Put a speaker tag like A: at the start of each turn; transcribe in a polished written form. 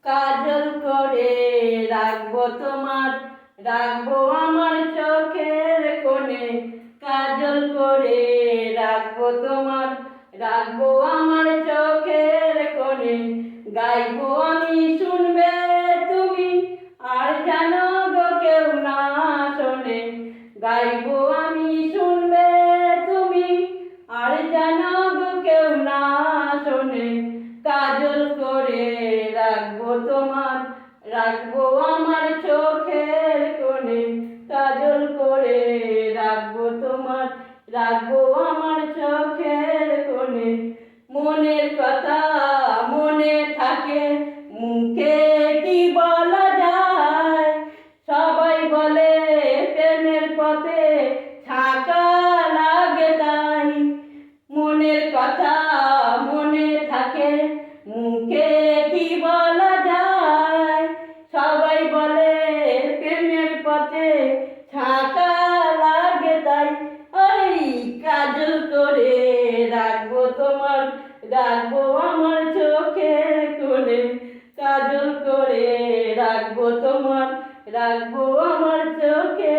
A: কাজল করে রাখবো তোমার, রাখবো আমার চোখের কোণে। কাজল করে রাখবো তোমার, রাখবো আমার চোখের কোণে। গাইবো আমি শুনবে তুমি, আর জানো গো কেউ না শোনে। গাইবো আমি শুনবে তুমি, আর জানো গো কেউ না শোনে। কাজল করে রাখবো তোমার, রাখবো আমার চোখের কোণে। কাজল করে রাখবো তোমার, রাখবো আমার চোখের কোণে। মনের কথা মনে থাকে, মুখে কি বলা যায়? সবাই বলে প্রেমের পথে থাকা লাগে তাই। মনের কথা মনে থাকে, মুখে কি বলা যায়? সবাই বলে প্রেমের পথে থাকা লাগে তাই। ওই কাজল করে রাখবো তোমার, রাখবো আমার চোখের কোণে। কাজল করে রাখবো তোমার, রাখবো আমার চোখে